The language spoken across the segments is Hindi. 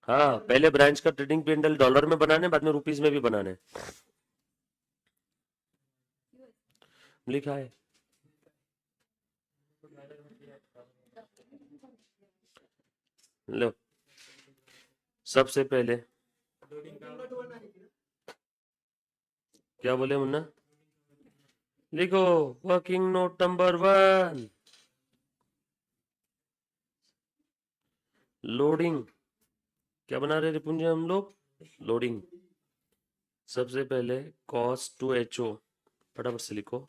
हाँ, पहले ब्रांच का ट्रेडिंग पेंडल डॉलर में बनाने, बाद में रुपीस में भी बनाने। लिखा है। लो, सबसे पहले क्या बोले मुन्ना? लिखो वर्किंग नोट नंबर 1, लोडिंग। क्या बना रहे रिपुंजय हम लोग? लोडिंग। सबसे पहले कॉस्ट टू एचओ फटाफट से लिखो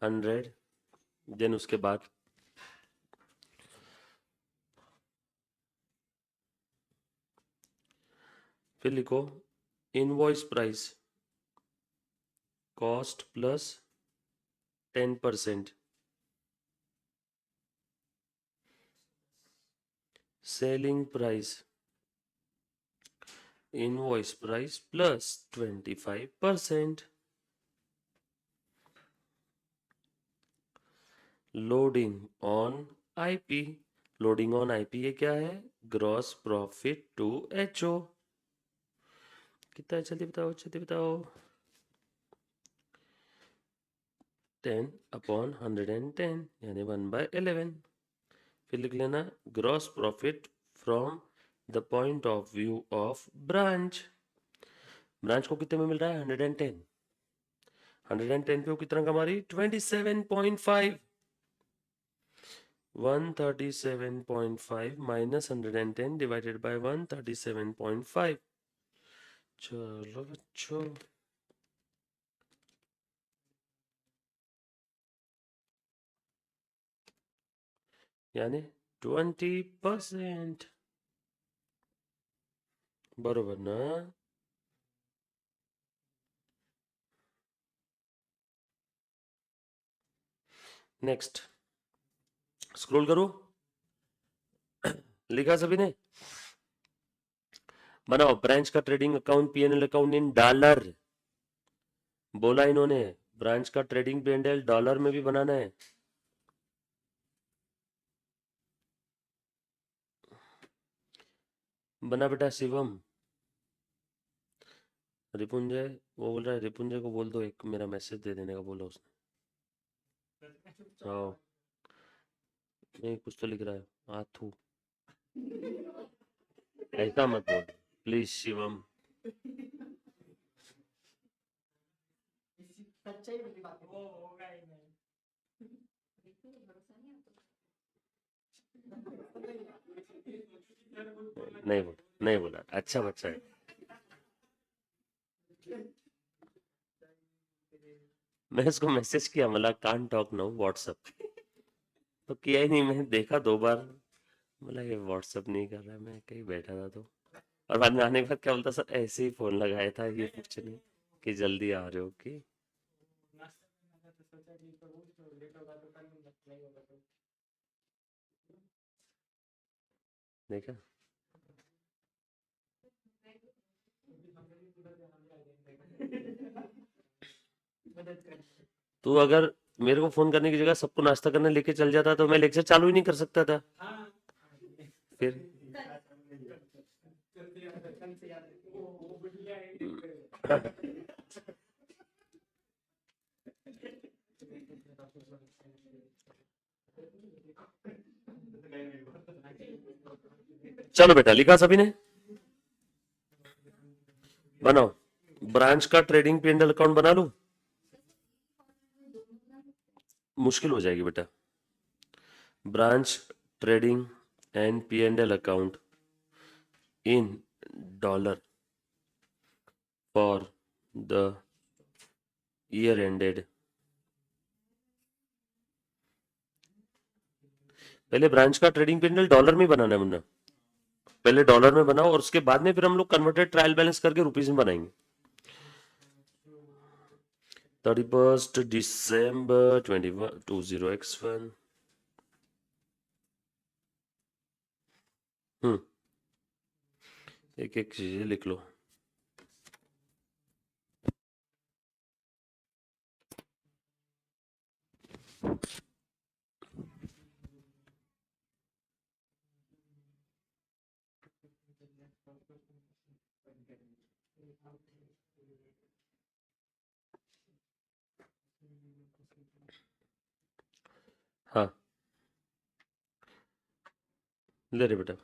100, देन उसके बाद फिर लिखो invoice price cost plus 10%, selling price invoice price plus 25%, loading on IP. Loading on IP ये क्या है? Gross profit to HO. कितना है जल्दी बताओ, जल्दी बताओ। 10/110 यानी 1/11। फिर लिख लेना gross profit from the point of view of branch. Branch को कितने में मिल रहा है? 110। 110 पे वो कितना कमा रही? 27.5। 137.5 माइनस 110 डिवाइडेड बाय 137.5। चलो बच्चों, यानी 20%। बरोबर ना? नेक्स्ट स्क्रॉल करो। लिखा सभी ने? बनाओ ब्रांच का trading account PNL account in dollar. बोला इन्होंने ब्रांच का ट्रेडिंग पीएनएल डॉलर में भी बनाना है। बना बेटा शिवम। रिपुंजय वो बोल रहा है, रिपुंजय को बोल दो एक मेरा मैसेज दे देने का बोला उसने। हाँ नहीं, कुछ तो लिख रहा है आथू। ऐसा मत बोल प्लीज शिवम। नहीं बोल, नहीं बोला, अच्छा बच्चा है। मैं उसको मैसेज किया, मला कान टॉक नाउ व्हाट्सएप, तो किया ही नहीं। मैंने देखा 2 बार, बोला ये व्हाट्सएप नहीं कर रहा है, मैं कहीं बैठा था तो। और बाद में आने के बाद क्या बोलता, सर ऐसे ही फोन लगाया था, ये कुछ नहीं कि जल्दी आ रहे हो कि। देखा? तू अगर मेरे को फोन करने की जगह सबको नाश्ता करने लेके चल जाता तो मैं लेक्चर चालू ही नहीं कर सकता था। फिर चलो बेटा, लिखा सभी ने? बनाओ ब्रांच का ट्रेडिंग पी&एल अकाउंट बना लूं? मुश्किल हो जाएगी बेटा। Branch trading and P and L account in dollar for the year ended. पहले ब्रांच का ट्रेडिंग पी&एल डॉलर में बनाना है मुन्ना। पहले डॉलर में बनाओ और उसके बाद में फिर हम लोग कन्वर्टेड ट्रायल बैलेंस करके रुपीज में बनाएंगे। 31st December 20x1। एक एक चीजें लिख लो। हाँ, ले रे बेटा।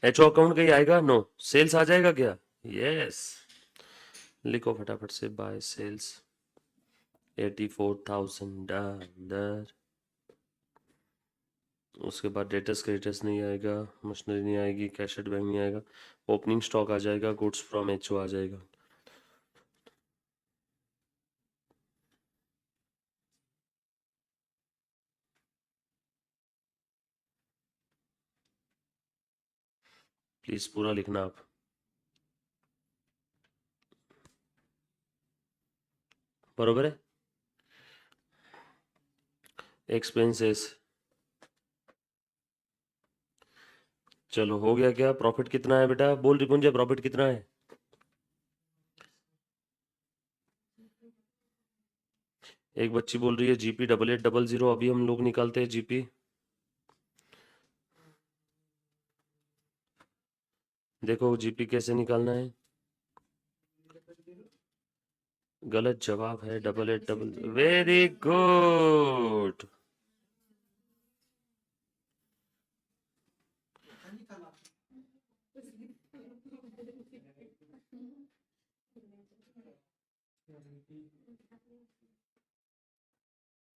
एचओ अकाउंट कहीं आएगा? नो। सेल्स आ जाएगा क्या? यस। लिखो फटाफट से, बाय सेल्स $84,000। उसके बाद डेटर्स क्रेडिटर्स नहीं आएगा, मशीनरी नहीं आएगी, कैश एट बैंक नहीं आएगा, ओपनिंग स्टॉक आ जाएगा, गुड्स फ्रॉम एचओ आ जाएगा। प्लीज पूरा लिखना आप। बरोबर है। एक्सपेंसेस, चलो हो गया क्या? प्रॉफिट कितना है बेटा? बोल रिपुंजय, प्रॉफिट कितना है? एक बच्ची बोल रही है जीपी 8800, अभी हम लोग निकालते हैं जीपी। देखो जीपी कैसे निकालना है। गलत जवाब है 8800। Very good.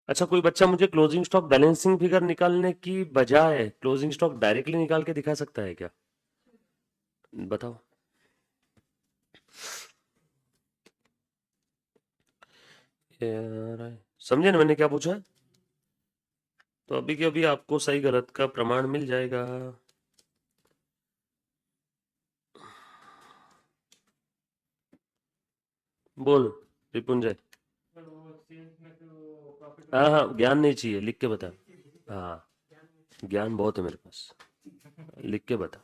अच्छा, कोई बच्चा मुझे क्लोजिंग स्टॉक बैलेंसिंग फिगर निकालने की बजाय क्लोजिंग स्टॉक डायरेक्टली निकाल के दिखा सकता है क्या? बताओ। यार, समझे ना मैंने क्या पूछा है? तो अभी के अभी आपको सही गलत का प्रमाण मिल जाएगा। बोल रिपुंजय। हाँ हाँ, ज्ञान नहीं चाहिए, लिख के बता। हाँ, ज्ञान बहुत है मेरे पास, लिख के बता।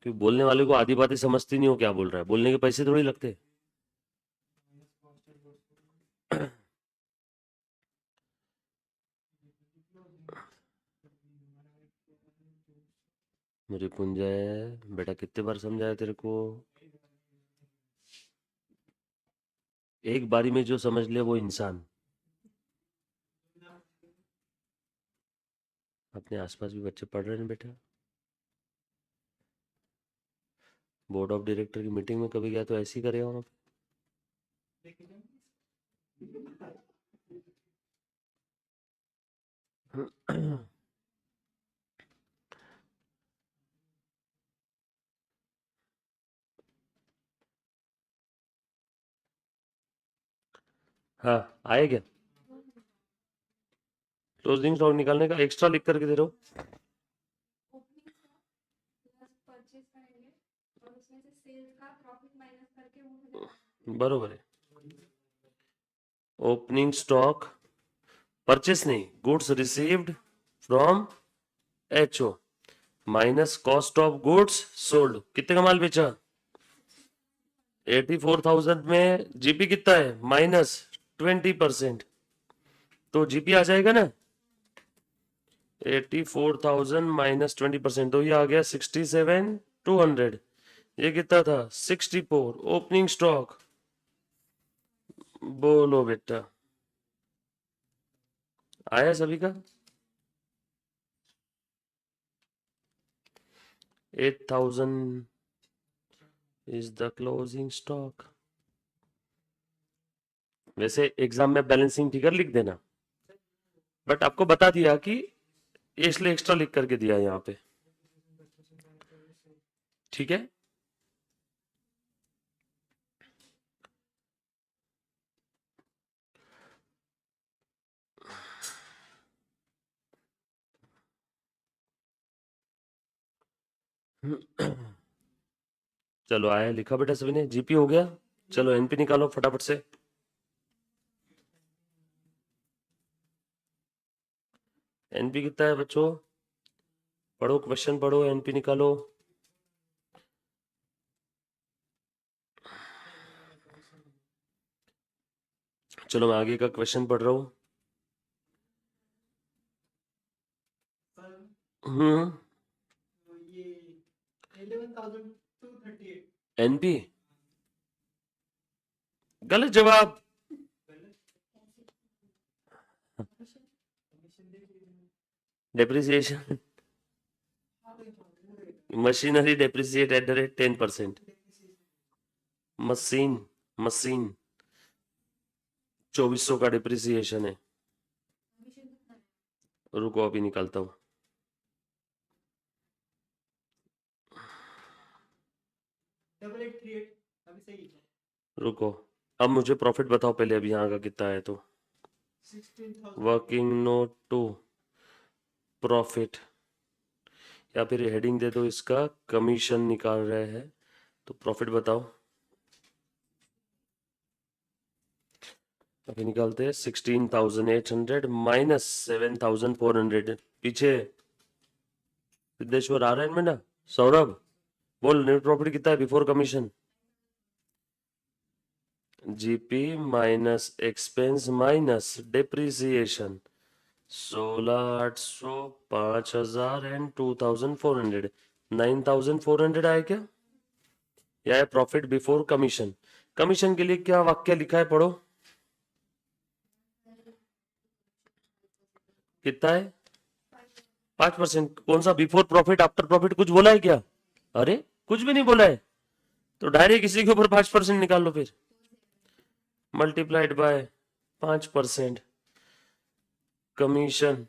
क्योंकि बोलने वाले को आधी बातें समझती नहीं हो क्या बोल रहा है, बोलने के पैसे थोड़ी लगते। रिपुंजय बेटा, कितने बार समझाया तेरे को? एक बारी में जो समझ ले वो इंसान। अपने आसपास भी बच्चे पढ़ रहे हैं बेटा। बोर्ड ऑफ डायरेक्टर की मीटिंग में कभी गया तो ऐसे ही करेगा वहाँ पे। हाँ, आए क्या? क्लोजिंग स्टॉक निकालने का एक्स्ट्रा लिख करके दे रहा हूँ। बरोबर है। ओपनिंग स्टॉक, परचेस नहीं, goods received from HO minus cost of goods sold. कितने का माल बेचा? 84,000 में जीपी कितना है? -20%। तो जीपी आ जाएगा ना। 84,000 -20%, तो ये आ गया 67,200। ये कितना था? 64। ओपनिंग स्टॉक, बोलो बेटा। आया सभी का? 8,000 इज द क्लोजिंग स्टॉक। वैसे एग्जाम में बैलेंसिंग फिगर लिख देना, बट आपको बता दिया कि ये इसलिए एक्स्ट्रा लिख करके दिया यहाँ पे। ठीक है। चलो आया, लिखा बेटा सभी ने? जीपी हो गया। चलो एनपी निकालो फटाफट से। एनपी कितना है बच्चों? पढ़ो, क्वेश्चन पढ़ो, एनपी निकालो। चलो मैं आगे का क्वेश्चन पढ़ रहा हूँ। हम्म एनपी गलत जवाब। Depreciation machinery depreciate at the rate 10%। Machine machine 2400 का डिप्रिसिएशन है। रुको अभी निकालता हूँ। रुको अब मुझे प्रॉफिट बताओ पहले, अभी यहाँ का कितना है तो। वर्किंग नोट टू प्रॉफिट, या फिर हेडिंग दे दो इसका कमीशन निकाल रहे हैं, तो प्रॉफिट बताओ। अभी निकालते हैं 16,800 माइनस 7,400। पीछे सिद्धेश्वर आ रहे हैं में ना। सौरभ बोल नेट प्रॉफिट कितना है before commission. GP minus expense minus depreciation 16,800 5,000 and 2,400 9,400 आया क्या? यह है प्रॉफिट बिफोर कमीशन। कमीशन के लिए क्या वाक्य लिखा है पढ़ो। कितना है? 5%। कौन सा बिफोर प्रॉफिट आफ्टर प्रॉफिट कुछ बोला है क्या? अरे कुछ भी नहीं बोला है, तो डायरेक्ट इसी के ऊपर 5% निकाल लो, फिर multiplied by 5%। Commission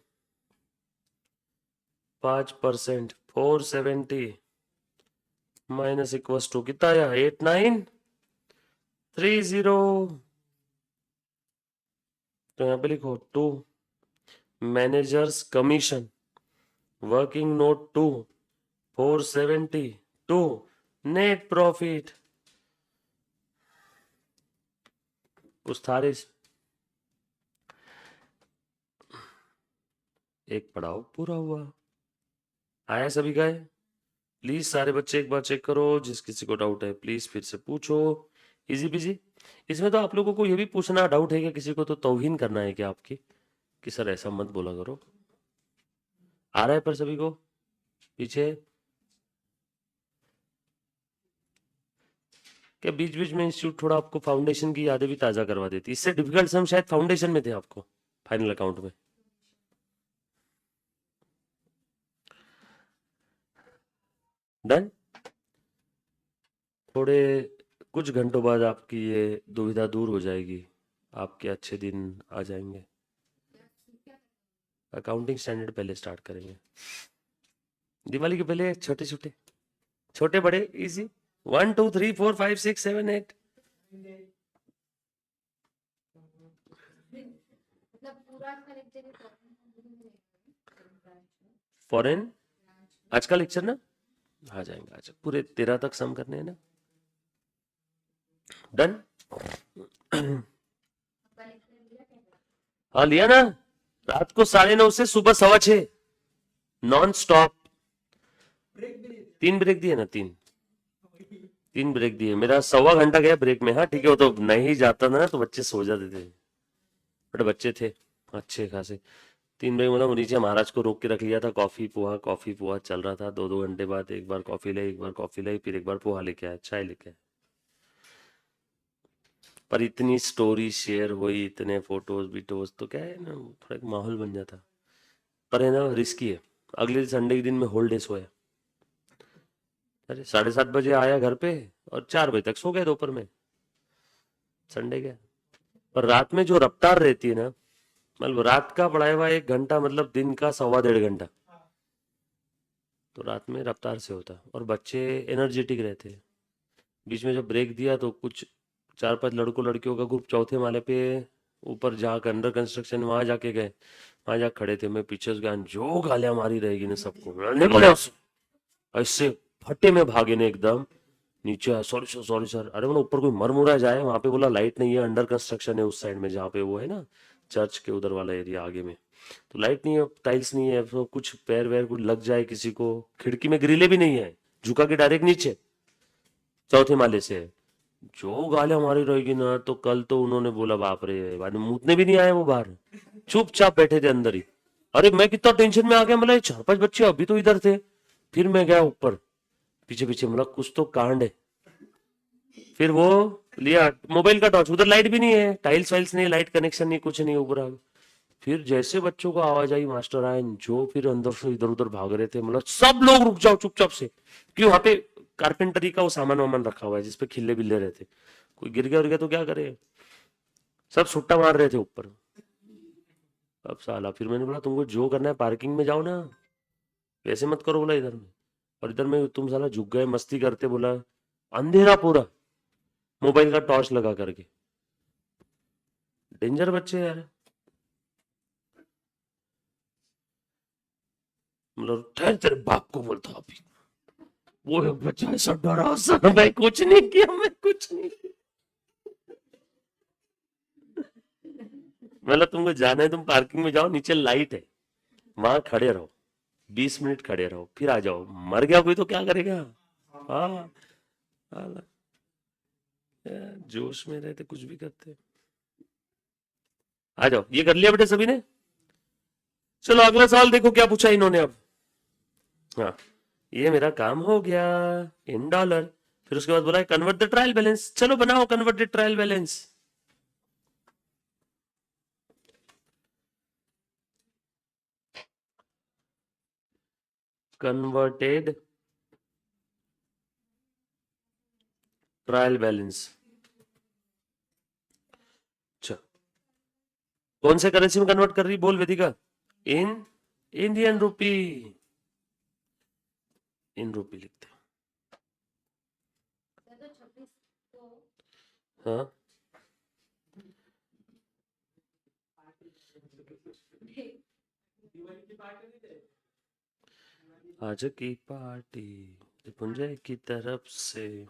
5% 470 minus equals to कितना आया? 8930। तो यहाँ पे लिखो 2 managers commission working note 2 472 net profit. उस थारे एक पढ़ाओ पूरा हुआ। आया सभी का है? प्लीज सारे बच्चे एक बार चेक करो, जिस किसी को डाउट है प्लीज फिर से पूछो। Easy PG. इसमें तो आप लोगों को ये भी पूछना डाउट है कि किसी को तो तौहीन करना है क्या आपकी, कि सर ऐसा मत बोला करो। आ रहा है पर सभी को पीछे क्या बीच बीच में इंस्टीट्यूट थोड़ा आपको फाउंडेशन की यादें भी ताजा करवा देती। इससे डिफिकल्ट सम शायद फाउंडेशन में थे आपको, फाइनल अकाउंट में। डन। थोड़े कुछ घंटों बाद आपकी ये दुविधा दूर हो जाएगी, आपके अच्छे दिन आ जाएंगे। अकाउंटिंग स्टैंडर्ड पहले स्टार्ट करेंगे, दिवाली के पहले छोटे छोटे छोटे बड़े इजी 1 2 3 4 5 6 7 8। फॉरेन आज का लेक्चर ना आ जाएंगे, आज पूरे 13 तक सम करने हैं ना। डन। हाँ लिया ना, रात को 9:30 से सुबह 6:15 नॉन स्टॉप। 3 ब्रेक दिए ना, 3 ब्रेक दिए। मेरा 1.25 घंटा गया ब्रेक में। हाँ ठीक है, वो तो नहीं जाता ना तो बच्चे सो जाते थे, बट बच्चे थे अच्छे खासे। 3 ब्रेक मतलब नीचे महाराज को रोक के रख लिया था, कॉफी पोहा चल रहा था। 2-2 घंटे बाद एक बार कॉफी लाई, एक बार कॉफी लाई, फिर एक बार पोहा लेके आया, चाय लेके आया। पर इतनी स्टोरी शेयर हुई, इतने फोटोज वीटोज, तो क्या है ना थोड़ा एक माहौल बन जाता। पर है ना रिस्की है। अगले संडे के दिन में होल डे सोया। अरे 7:30 बजे आया घर पे और 4 बजे तक सो गए दोपहर में। संडे क्या, पर रात में जो रफ्तार रहती है ना, मतलब रात का पढ़ाया हुआ 1 घंटा मतलब दिन का 1.25-1.5 घंटा, तो रात में रफ्तार से होता और बच्चे एनर्जेटिक रहते हैं। बीच में जब ब्रेक दिया तो कुछ 4-5 लड़कों लड़कियों का ग्रुप चौथे माले पे ऊपर जहाँ अंडर कंस्ट्रक्शन वहां जाके गए। वहां जा खड़े थे, मैं पीछे से गया, जो गालियां मारी रहेगी ना सबको, निकले ऐसे फटे में भागे ने एकदम नीचे। Sorry sir sorry sir. अरे बोला ऊपर कोई मर मुरा जाए। वहां पे बोला लाइट नहीं है, अंडर कंस्ट्रक्शन है उस साइड में जहाँ पे वो है ना चर्च के उधर वाला एरिया आगे में, तो लाइट नहीं है, टाइल्स नहीं है, तो कुछ पैर वैर कुछ लग जाए किसी को। खिड़की में ग्रिले भी नहीं है, झुका के डायरेक्ट नीचे चौथे माले से। जो गालियां मारी रहेगी ना, तो कल तो उन्होंने बोला बाप रे, बाद में मूतने भी नहीं आए वो बाहर, चुपचाप बैठे थे अंदर ही। अरे मैं कितना टेंशन में आ गया, मतलब 4-5 बच्चे अभी तो इधर थे। फिर मैं गया ऊपर, पीछे पीछे, मतलब कुछ तो कांड है। फिर वो लिया मोबाइल का टॉर्च, उधर लाइट भी नहीं है, टाइल्स वाइल्स नहीं, लाइट कनेक्शन नहीं, कुछ नहीं ऊपर। फिर जैसे बच्चों को आवाज आई मास्टर आए, जो फिर अंदर से इधर उधर भाग रहे थे, मतलब सब लोग रुक जाओ चुपचाप से, क्योंकि वहां पे कारपेंटरी का वो सामान वामान रखा हुआ है जिसपे खिल्ले बिल्ले रहते, कोई गिर गया तो क्या करे। सब सुट्टा मार रहे थे ऊपर। अब साला फिर मैंने बोला तुमको जो करना है पार्किंग में जाओ ना, वैसे मत करो बोला इधर में। और इधर में तुम साला झुक गए मस्ती करते, बोला अंधेरा पूरा, मोबाइल का टॉर्च लगा करके। डेंजर बच्चे यार, मतलब ठहर तेरे बाप को बोलता अभी। वो एक बच्चा ऐसा डरा सा, मैं कुछ नहीं किया, मैं कुछ नहीं किया। मतलब तुमको जाना है, तुम पार्किंग में जाओ, नीचे लाइट है, वहां खड़े रहो, 20 मिनट खड़े रहो, फिर आ जाओ। मर गया कोई तो क्या करेगा। हाँ, साला, यार, जोश में रहते कुछ भी करते। आ जाओ, ये कर लिया बेटे सभी ने। चलो अगला सवाल देखो क्या पूछा इन्होंने अब। हाँ, ये मेरा काम हो गया इन डॉलर। फिर उसके बाद बोला कन्वर्ट द ट्रायल बैलेंस, चलो बनाओ convert the trial balance. Converted trial balance. अच्छा, कौन से करेंसी में कन्वर्ट कर रही बोल वेदिका। इन इंडियन रुपी, इन रुपी लिखते हैं। हाँ, आज की पार्टी पुंजय की तरफ से।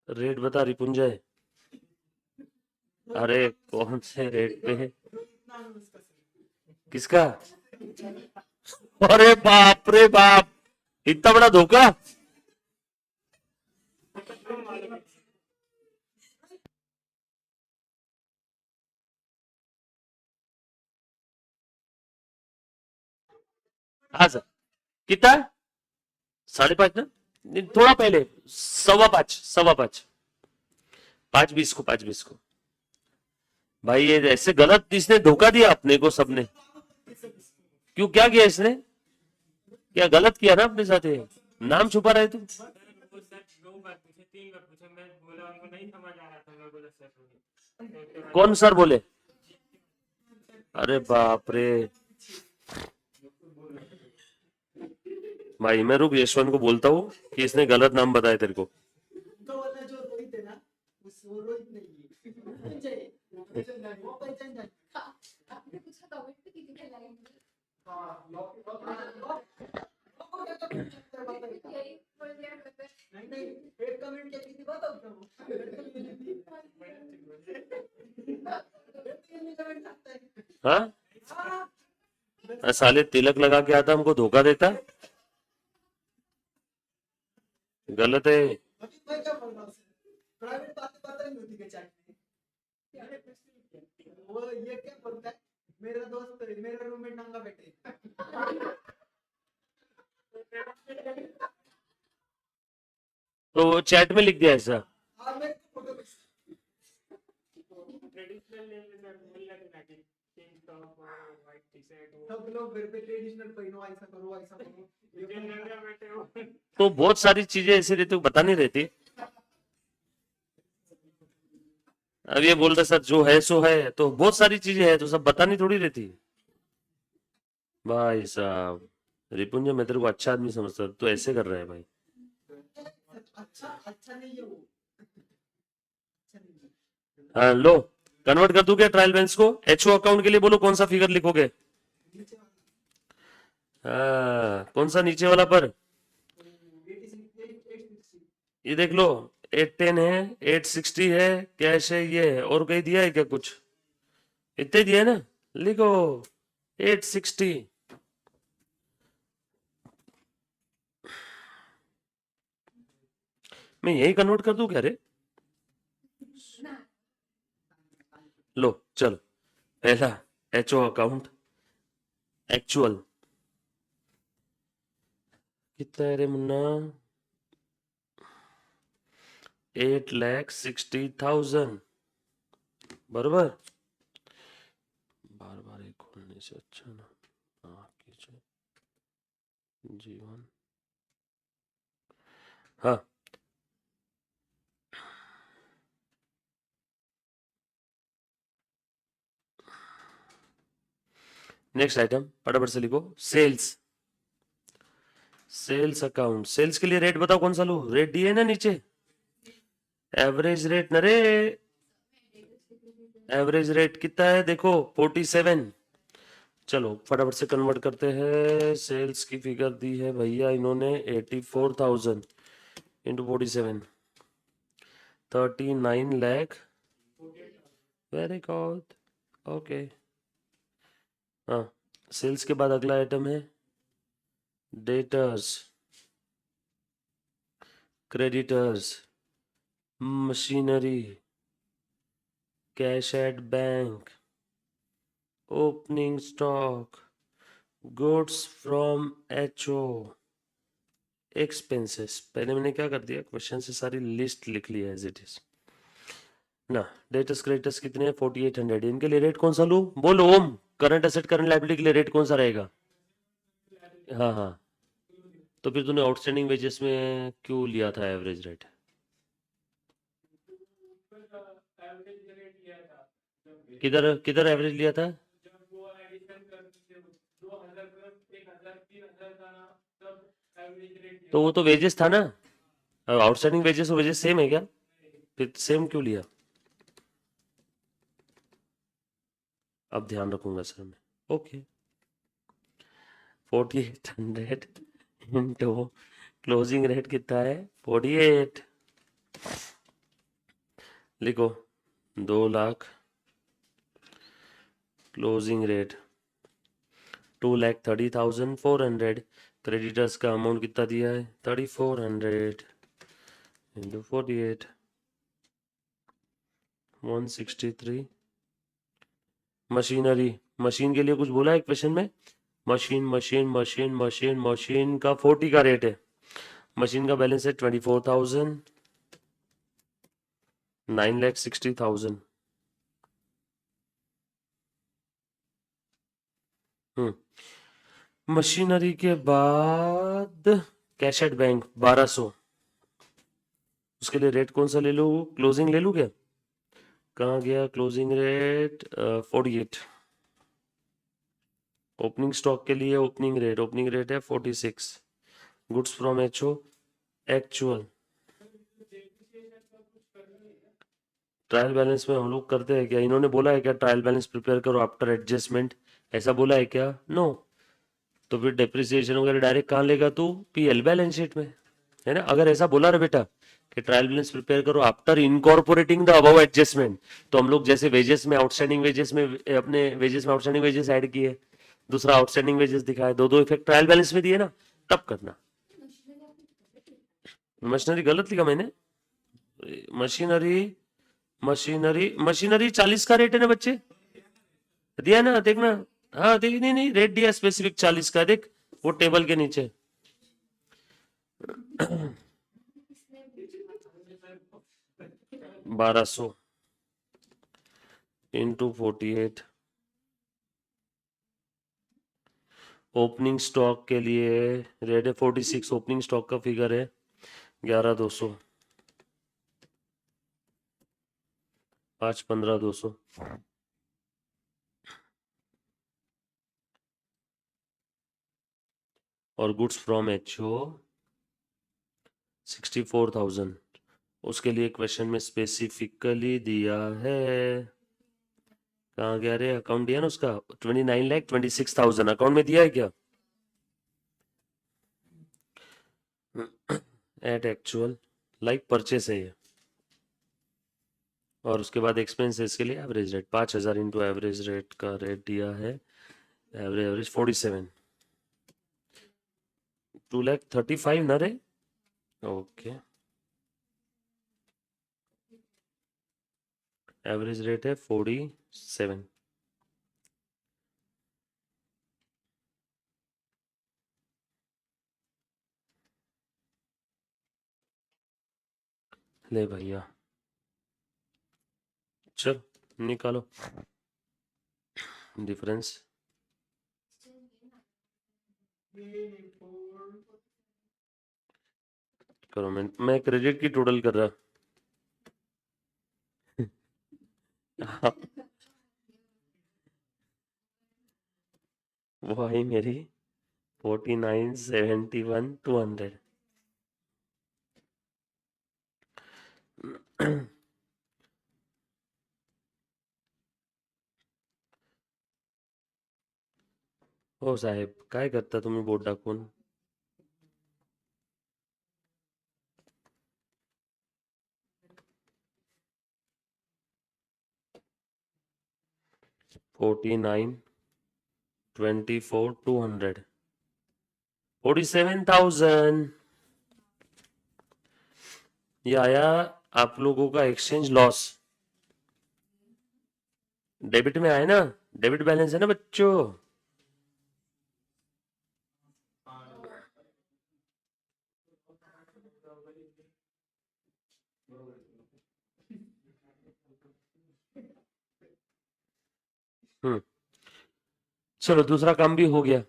रेट बता रिपुंजय। अरे कौन से रेट पे है, किसका। अरे बाप रे बाप, इतना बड़ा धोखा। हाँ सर, कितना, 5:30 ना, नहीं, थोड़ा पहले, 5:15, 5:15, 5:20 को, 5:20 को। भाई ये ऐसे गलत, इसने धोखा दिया अपने को सबने। क्यों, क्या किया इसने, क्या गलत किया ना अपने साथ ये, नाम छुपा रहे तू। कौन सर बोले, अरे बाप रे। भाई मैं रुक यशवंत को बोलता हूँ कि इसने गलत नाम बताया तेरे को। हाँ, साले तिलक लगा के आता हमको धोखा देता, गलत है। तो वो चैट में लिख दिया ऐसा। तो बहुत सारी चीजें ऐसी रहती है, बता नहीं रहती। अब ये बोल रहे सर जो है सो है, तो बहुत सारी चीजें है तो सब बतानी थोड़ी रहती। भाई साहब, रिपुंजय मैं तेरे को अच्छा आदमी समझता था, तो ऐसे कर रहा है भाई। हाँ लो, कन्वर्ट कर दूं क्या ट्रायल बैलेंस को। एचओ अकाउंट के लिए बोलो कौन सा फिगर लिखोगे। हाँ, कौन सा नीचे वाला पर, ये देख लो, 810 है, 860 है, कैश है, ये है, और कहीं दिया है क्या कुछ, इतने दिया है ना, लिखो 860। मैं यही कन्वर्ट कर दूं क्या रे। लो चलो, पहला एचओ अकाउंट एक्चुअल कितना है रे मुन्ना? 8,60,000 बराबर। बार बार एक खोलने से अच्छा ना। हाँ कीजिए जीवन। हाँ नेक्स्ट आइटम फटाफट से लिखो। Sales, sales account. सेल्स के लिए रेट बताओ कौन सा लो? रेट दिए ना नीचे, एवरेज रेट न रे। एवरेज रेट कितना है देखो, 47। चलो फटाफट से कन्वर्ट करते हैं। सेल्स की फिगर दी है भैया इन्होंने 84,000 into 47, 39 lakh. Very good, okay. हाँ, सेल्स के बाद अगला आइटम है debtors, creditors, machinery, cash at bank, opening stock, goods from HO, expenses. पहले मैंने क्या कर दिया, क्वेश्चन से सारी लिस्ट लिख ली है एज इट इज ना। डेटर्स क्रेडिटर्स कितने हैं? 4800। इनके लिए रेट कौन सा लूं? बोलो ओम। करंट एसेट करंट लायबिलिटी के लिए रेट कौन सा रहेगा? हाँ हाँ, तो फिर तूने आउटस्टैंडिंग वेजेस में क्यों लिया था एवरेज रेट? किधर किधर एवरेज लिया था? तो वो तो वेजेस था ना। आउटस्टैंडिंग वेजेस और वेजेस सेम है क्या? फिर सेम क्यों लिया? अब ध्यान रखूंगा सर मैं। ओके, 4800 इंटू क्लोजिंग रेट कितना है? 48। लिखो 2 लाख क्लोजिंग रेट, 2,30,400। क्रेडिटर्स का अमाउंट कितना दिया है? 3,400 इंटू 48, 163। मशीनरी, मशीन के लिए कुछ बोला है क्वेश्चन में? Machine machine machine machine machine का 40 का रेट है। मशीन का बैलेंस है 24,000, 9,60,000। मशीनरी के बाद कैश एट बैंक 1,200। उसके लिए रेट कौन सा ले लूँ? क्लोजिंग ले लूँ क्या? कहाँ गया क्लोजिंग रेट? 48। ओपनिंग स्टॉक के लिए ओपनिंग रेट है 46। Goods from HO actual. Trial balance में हम लोग करते हैं क्या? इन्होंने बोला है क्या ट्रायल बैलेंस प्रिपेयर करो आफ्टर एडजस्टमेंट? ऐसा बोला है क्या? नो। तो फिर डेप्रिसिएशन वगैरह डायरेक्ट कहाँ लेगा तू? पीएल बैलेंस शीट में, है ना। अगर ऐसा बोला रे बेटा कि ट्रायल बैलेंस प्रिपेयर करो after incorporating the above adjustment, तो हम लोग जैसे वेजेस में आउटस्टैंडिंग वेजेस में अपने वेजेस में आउटस्टैंडिंग वेजेस ऐड किए, दूसरा आउटस्टैंडिंग वेजेस दिखाए, दो दो इफेक्ट ट्रायल बैलेंस में दिए ना, तब करना। मशीनरी गलत लिखा मैंने। मशीनरी मशीनरी मशीनरी 40 का रेट है ना बच्चे, दिया ना देखना। हाँ देख, नहीं नहीं रेट दिया स्पेसिफिक 40 का, देख वो टेबल के नीचे। 1,200 इंटू 48। ओपनिंग स्टॉक के लिए रेट है 46। ओपनिंग स्टॉक का फिगर है 11,200, 5,15,200। और गुड्स फ्रॉम एचओ 64,000। उसके लिए क्वेश्चन में स्पेसिफिकली दिया है, कहाँ गया रे अकाउंट दिया ना उसका, 29,26,000 अकाउंट में दिया है क्या? एट एक्चुअल लाइक परचेस है ये। और उसके बाद एक्सपेंसेस के लिए average rate 5,000 into average rate का रेट दिया है, एवरेज 47, 2,35,000 ना रे। ओके एवरेज रेट है 47। ले भैया, चल निकालो डिफरेंस। करो, मैं क्रेडिट की टोटल कर रहा। वही मेरी 49, 71, 200। हो साहेब, काय करता तुम्ही बोट दाखवून? $49, $24, $200, $47,000। ये आया आप लोगों का एक्सचेंज लॉस। डेबिट में आया ना, डेबिट बैलेंस है ना बच्चों। चलो दूसरा काम भी हो गया।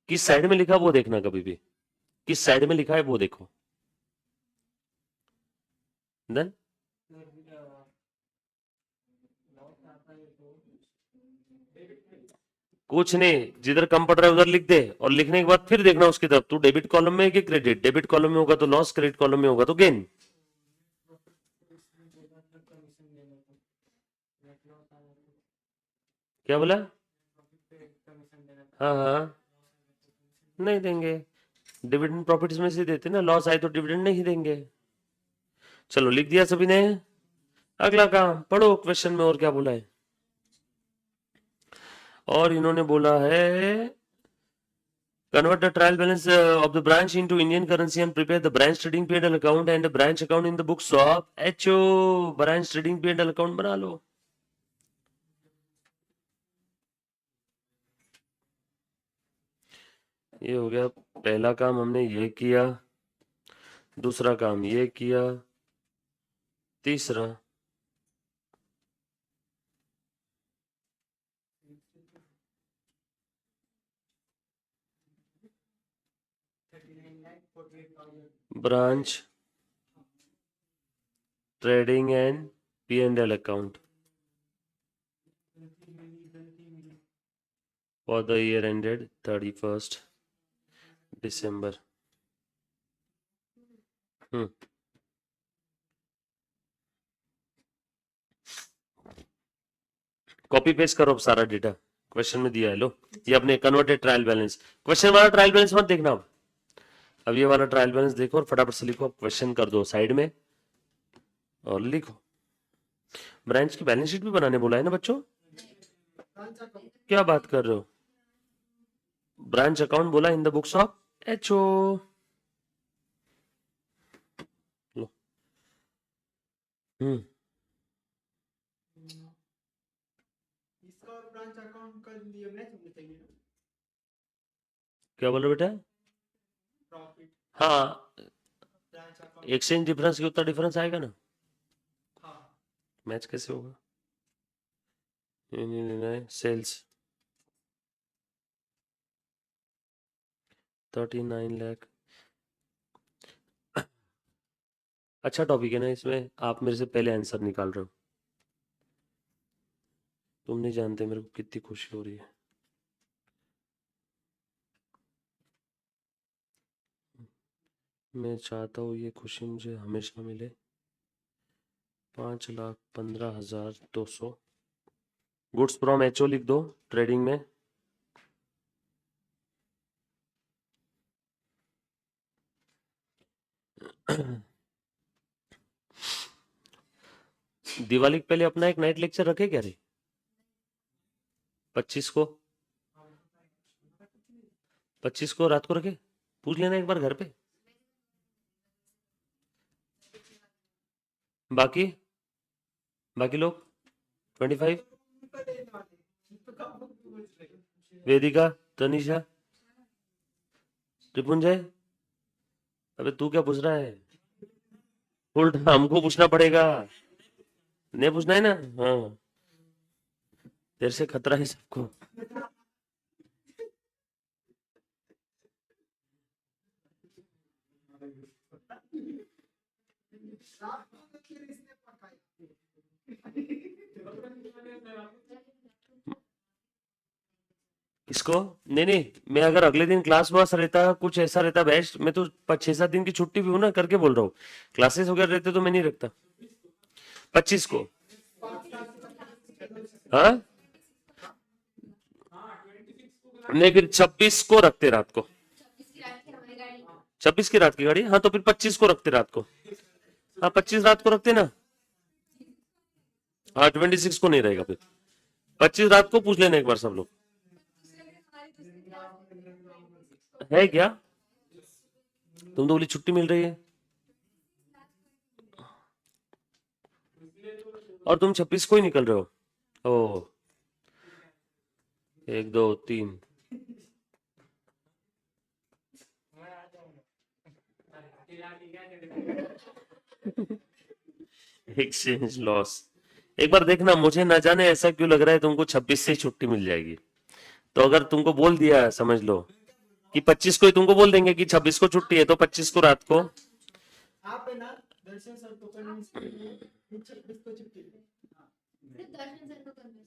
किस साइड में लिखा वो देखना, कभी भी किस साइड में लिखा है वो देखो। देन कुछ नहीं, जिधर कम पड़ रहा है उधर लिख दे, और लिखने के बाद फिर देखना उसकी तरफ, तू डेबिट कॉलम में है कि क्रेडिट। डेबिट कॉलम में होगा तो लॉस, क्रेडिट कॉलम में होगा तो गेन। क्या बोला? हाँ हाँ, नहीं देंगे, डिविडेंड प्रॉफिट्स में से देते ना, लॉस आए तो डिविडेंड नहीं देंगे। चलो लिख दिया सभी ने। अगला काम पढ़ो, क्वेश्चन में और क्या बोला है। और इन्होंने बोला है convert the trial balance of the branch into Indian currency and prepare the branch trading P&L account and the branch account in the books of HO। branch trading P&L account बना लो। ये हो गया पहला काम, हमने ये किया। दूसरा काम ये किया। तीसरा branch trading and P&L account for the year ended 31st December। Copy paste करो अब सारा डेटा, क्वेश्चन में दिया है। लो, ये अपने कन्वर्टेड ट्रायल बैलेंस, क्वेश्चन वाला ट्रायल बैलेंस मत देखना अब ये वाला ट्रायल बैलेंस देखो और फटाफट से लिखो। क्वेश्चन कर दो साइड में और लिखो। ब्रांच की बैलेंस शीट भी बनाने बोला है ना बच्चों? क्या बात कर रहे हो? ब्रांच अकाउंट बोला in the books of HO। लो। इसका ब्रांच अकाउंट का ये मैच होना चाहिए ना। क्या बोल रहे बेटा? प्रॉफिट हाँ, ब्रांच अकाउंट। एक्सचेंज डिफरेंस के उतना डिफरेंस आएगा ना, हाँ, मैच कैसे होगा? ये नहीं लेना है। सेल्स 39 लाख। अच्छा टॉपिक है ना, इसमें आप मेरे से पहले आंसर निकाल रहे हो। तुम नहीं जानते मेरे को कितनी खुशी हो रही है। मैं चाहता हूँ ये खुशी मुझे हमेशा मिले। 5,15,200 गुड्स फ्रॉम HO लिख दो ट्रेडिंग में। दिवाली के पहले अपना एक नाइट लेक्चर रखे क्या रे? 25 को 25 को रात को रखे, पूछ लेना एक बार घर पे। बाकी बाकी लोग 25, वेदिका, तनिषा, त्रिपुंजय। अबे तू क्या पूछ रहा है? उल्टा हमको पूछना पड़ेगा, नहीं पूछना है ना। हाँ, तेरे से खतरा है सबको। इसको नहीं नहीं, मैं अगर अगले दिन क्लास वास रहता, कुछ ऐसा रहता बेस्ट, मैं तो 6-7 दिन की छुट्टी भी हूं ना, करके बोल रहा हूँ। क्लासेस वगैरह रहते तो मैं नहीं रखता। 25 को। हाँ, नहीं फिर 26 को रखते रात को। 26 की रात की गाड़ी, हाँ तो फिर 25 को रखते रात को। हाँ 25 रात को रखते ना। हाँ 26 को नहीं रहेगा फिर। 25 रात को पूछ लेना एक बार सब लोग। है क्या? तुम तो बोली छुट्टी मिल रही है, और तुम 26 को ही निकल रहे हो। ओ, 1 2 3। Exchange loss. एक बार देखना, मुझे ना जाने ऐसा क्यों लग रहा है तुमको 26 से ही छुट्टी मिल जाएगी। तो अगर तुमको बोल दिया है, समझ लो कि 25 को ही तुमको बोल देंगे कि 26 को छुट्टी है, तो 25 को रात को। आप है ना दर्शन सर को कन्विंस कीजिए, 26 को छुट्टी लो।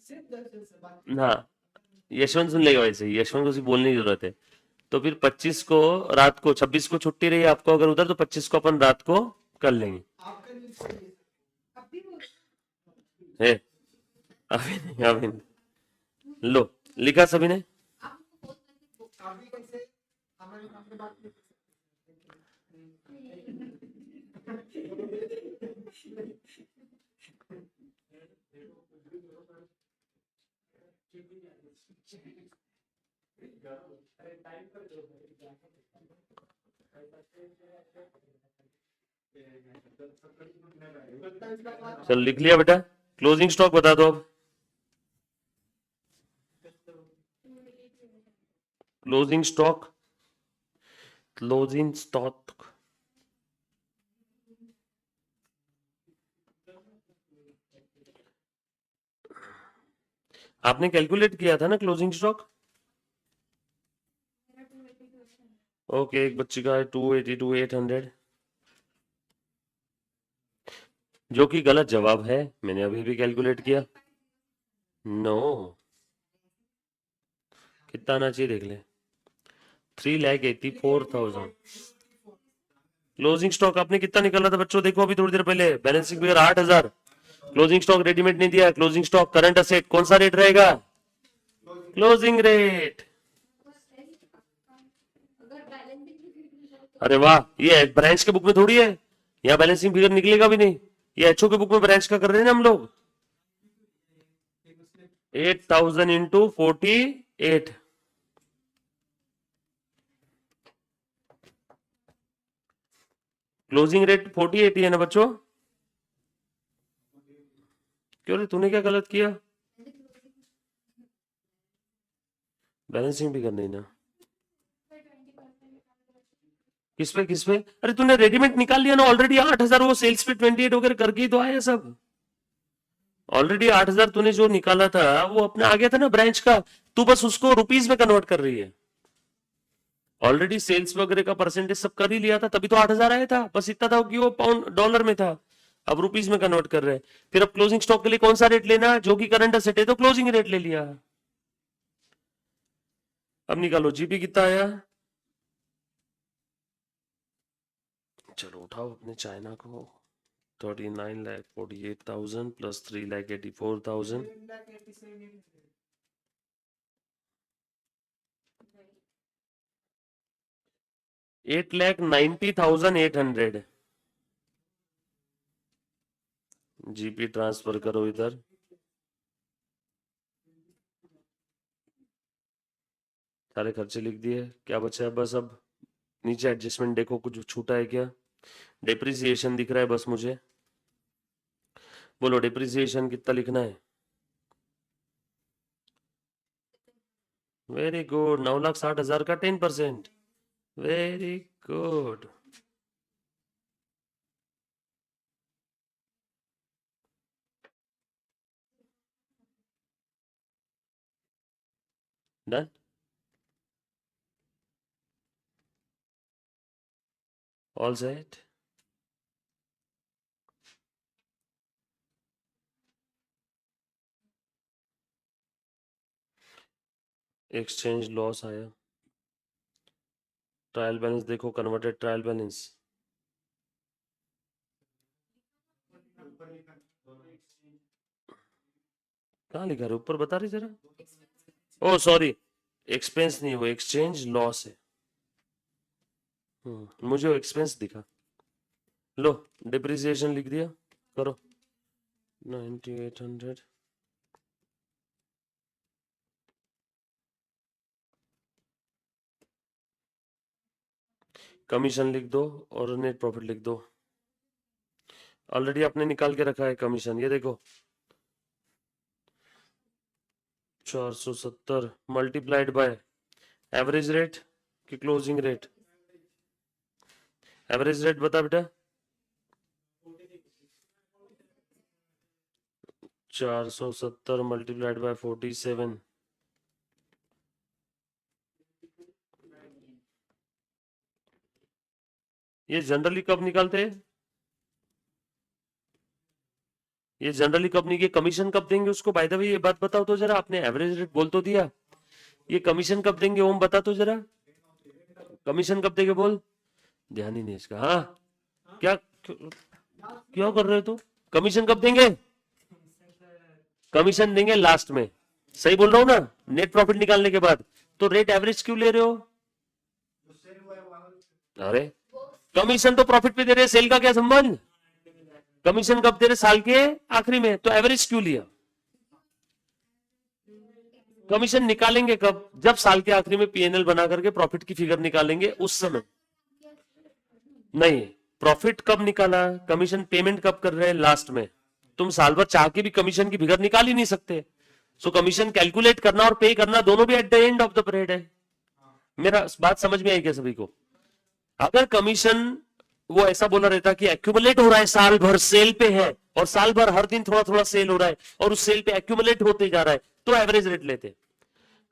सिर्फ दर्शन सर बाकी हाँ, यशवंत सुन लेगा, वैसे ही यशवंत को सिर्फ बोलने की जरूरत है। तो फिर 25 को रात को, 26 को छुट्टी रही आपको अगर उधर, तो 25 को अपन रात को कर लेंगे। आप कन्विंस कीजिए। है, अभी नहीं, अभी नहीं। लो, लिखा सभी ने? अभी कैसे हमारे सामने बात नहीं चल लिख लिया बेटा, क्लोजिंग स्टॉक बता दो अब। Closing stock, closing stock. आपने कैलकुलेट किया था ना क्लोजिंग स्टॉक? ओके, एक बच्ची का है 282 800, जो कि गलत जवाब है। मैंने अभी भी कैलकुलेट किया। नो, कितना आना चाहिए देख ले। 3,84,000। क्लोजिंग स्टॉक आपने कितना निकाला था बच्चों? देखो अभी थोड़ी देर पहले balancing figure 8,000। Closing stock readymade नहीं दिया, क्लोजिंग स्टॉक करंट असेट, कौन सा रेट रहेगा? Closing rate. अरे वाह, ये ब्रांच के बुक में थोड़ी है, यहाँ बैलेंसिंग फिगर निकलेगा भी नहीं। ये एचओ के बुक में ब्रांच का कर रहे हैं ना हम लोग। 8,000 इंटू 48। क्लोजिंग रेट 48 ही है ना बच्चों? क्यों रे, तूने क्या गलत किया? बैलेंसिंग भी करनी ना। किस पे? अरे तूने रेडीमेड निकाल लिया ना ऑलरेडी 8,000, वो सेल्स पे 28 वगैरह करके ही तो आया सब। ऑलरेडी 8,000 तूने जो निकाला था वो अपना आ गया था ना ब्रांच का। तू बस उसको रुपीज में कन्वर्ट कर रही है। ऑलरेडी सेल्स वगैरह का परसेंटेज सब कर ही लिया था, तभी तो 8,000 आया था। बस इतना था कि वो पाउंड डॉलर में था, अब रुपीज में कन्वर्ट कर रहे हैं। फिर अब क्लोजिंग स्टॉक के लिए कौन सा रेट लेना, जो कि करंट असेट है, तो क्लोजिंग रेट ले लिया। अब निकालो जीपी कितना आया। चलो उठाओ अपने चाइना को। 39,48,000 प्लस 3,84,000। 8,90,800। जीपी ट्रांसफर करो इधर। सारे खर्चे लिख दिए, क्या बचा है बस अब नीचे एडजस्टमेंट देखो कुछ छूटा है क्या। डिप्रिसिएशन दिख रहा है बस मुझे, बोलो डिप्रिसिएशन कितना लिखना है। वेरी गुड, 9,60,000 का 10%। Very good. Done. All set. Exchange loss आया, ट्रायल बैलेंस देखो, कन्वर्टेड ट्रायल बैलेंस कहाँ लिखा है, ऊपर बता रही जरा। ओ सॉरी, एक्सपेंस नहीं, वो एक्सचेंज लॉस है। मुझे वो एक्सपेंस दिखा। लो डिप्रिसिएशन लिख दिया, करो 9800। कमीशन लिख दो और नेट प्रॉफिट लिख दो। ऑलरेडी आपने निकाल के रखा है कमीशन, ये देखो 470 मल्टीप्लाइड बाय एवरेज रेट की क्लोजिंग रेट। एवरेज रेट बता बेटा। 470 मल्टीप्लाइड बाय 47। ये जनरली कब निकालते हैं, ये जनरली कब नहीं, ये कमीशन कब देंगे उसको। बाय द वे ये बात बताओ तो जरा, आपने एवरेज रेट बोल तो दिया, ये कमीशन कब देंगे ओम बता तो जरा, कमीशन कब देंगे बोल। ध्यान ही नहीं इसका। हाँ क्या क्या कर रहे हो तो, कमीशन कब देंगे। कमीशन देंगे लास्ट में, सही बोल रहा हूँ ना, नेट प्रॉफिट निकालने के बाद। तो रेट एवरेज क्यों ले रहे हो। अरे कमीशन तो प्रॉफिट पे दे रहे, सेल का क्या संबंध। कमीशन कब दे रहे, साल के आखिरी में, तो एवरेज क्यों लिया। कमीशन निकालेंगे कब, जब साल के आखिरी में पीएनएल बना करके प्रॉफिट की फिगर निकालेंगे उस समय। नहीं, प्रॉफिट कब निकाला, कमीशन पेमेंट कब कर रहे हैं, लास्ट में। तुम साल भर चाह के भी कमीशन की फिगर निकाल ही नहीं सकते। सो कमीशन कैलकुलेट करना और पे करना दोनों भी eight the end of the period है। मेरा बात समझ में आई क्या सभी को। अगर कमीशन वो ऐसा बोला रहता कि एक्यूमुलेट हो रहा है, साल भर सेल पे है और साल भर हर दिन थोड़ा थोड़ा सेल हो रहा है और उस सेल पे एक्यूमुलेट होते जा रहा है, तो एवरेज रेट लेते।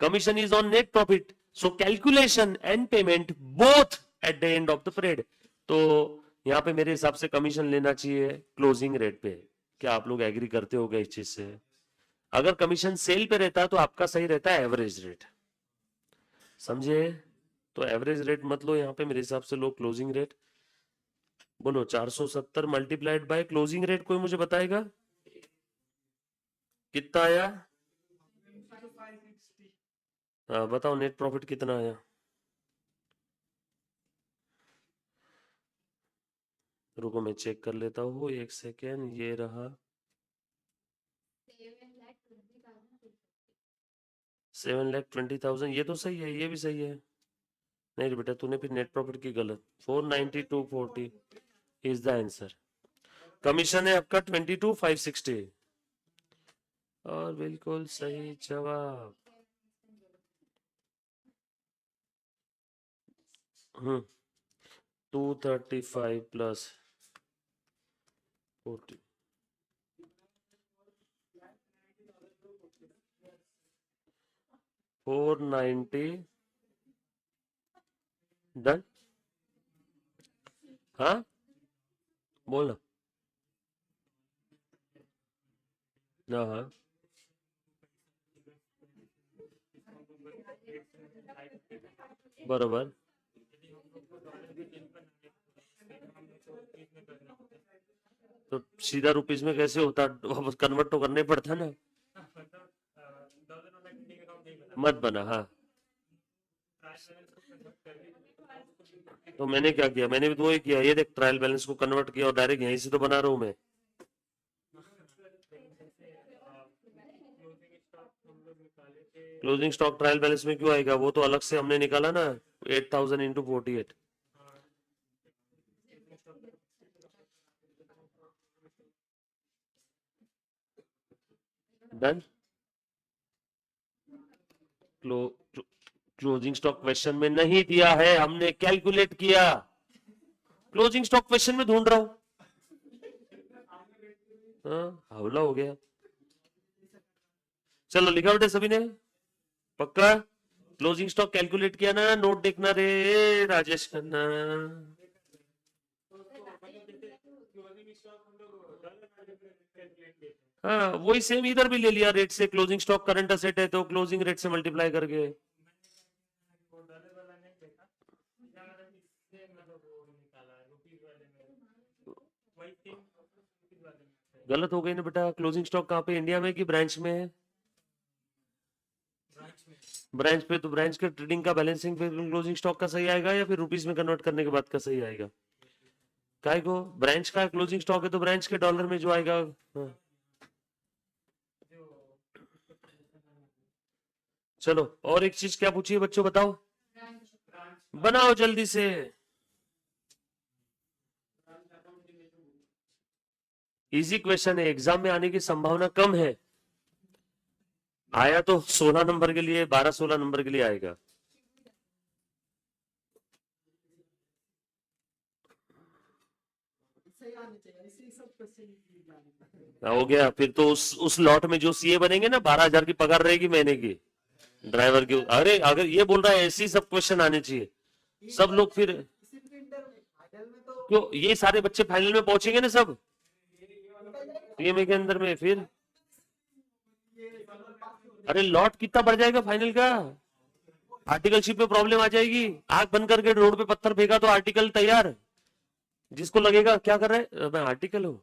Commission is on net profit, so calculation and payment both at the end of the period. तो यहाँ पे मेरे हिसाब से कमीशन लेना चाहिए क्लोजिंग रेट पे। क्या आप लोग एग्री करते हो इस चीज से। अगर कमीशन सेल पे रहता तो आपका सही रहता है एवरेज रेट, समझे। तो एवरेज रेट मत लो यहाँ पे, मेरे हिसाब से लो क्लोजिंग रेट। बोलो 470 मल्टीप्लाइड बाय क्लोजिंग रेट, कोई मुझे बताएगा कितना आया। हाँ बताओ नेट प्रॉफिट कितना आया। रुको मैं चेक कर लेता हूँ एक सेकेंड, ये रहा 7,20,000, ये तो सही है, ये भी सही है। नहीं बेटा तूने फिर नेट प्रॉफिट की गलत, 492,40 इज द आंसर। कमीशन है आपका 22,560 और बिल्कुल सही जवाब। 235 प्लस 40, 490 डन। हाँ बोल ना। हाँ बरोबर। तो सीधा रुपीस में कैसे होता, वापस कन्वर्ट तो करना ही पड़ता ना। मत बना हाँ। तो मैंने क्या किया, मैंने भी तो वही किया, ये देख ट्रायल बैलेंस को कन्वर्ट किया और डायरेक्ट यहीं से तो बना रहा हूं मैं। क्लोजिंग स्टॉक ट्रायल बैलेंस में क्यों आएगा? वो तो अलग से हमने निकाला ना, 8000 into 48। Done. Closing stock question में नहीं दिया है, हमने कैलकुलेट किया। क्लोजिंग स्टॉक क्वेश्चन में ढूंढ रहा हूं। हाँ, हवला हो गया। चलो लिखा बेटे सभी ने? पक्का? क्लोजिंग स्टॉक कैलकुलेट किया ना? नोट देखना रे राजेश खन्ना। हाँ, वही सेम इधर भी ले लिया रेट से। क्लोजिंग स्टॉक करंट असेट है तो क्लोजिंग रेट से मल्टीप्लाई करके। गलत हो गई ना बेटा। क्लोजिंग स्टॉक कहाँ पे, इंडिया में कि ब्रांच में है? ब्रांच पे, तो ब्रांच के ट्रेडिंग का बैलेंसिंग फिर क्लोजिंग स्टॉक का सही आएगा या फिर रुपीस में कन्वर्ट करने के बाद का सही आएगा? काय को? ब्रांच का क्लोजिंग स्टॉक है तो ब्रांच के डॉलर में जो आएगा। हाँ। चलो और एक चीज क्या पूछिए बच्चों, बताओ। बनाओ जल्दी से। इजी क्वेश्चन है, एग्जाम में आने की संभावना कम है। आया तो 16 नंबर के लिए, 12-16 नंबर के लिए आएगा। सही आने चाहिए, इसी सब क्वेश्चन हो गया फिर तो उस लॉट में जो सीए बनेंगे ना, 12,000 की पगार रहेगी महीने की ड्राइवर की। अरे अगर ये बोल रहा है ऐसे ही सब क्वेश्चन आने चाहिए, सब लोग फिर क्यों? ये सारे बच्चे फाइनल में पहुंचेंगे ना सब पीएमए के अंदर में फिर। अरे लॉट कितना बढ़ जाएगा फाइनल का? आर्टिकलशिप में प्रॉब्लम आ जाएगी। आग बंद करके रोड पे पत्थर फेंका तो आर्टिकल तैयार। जिसको लगेगा क्या कर रहे हैं, मैं आर्टिकल हूं,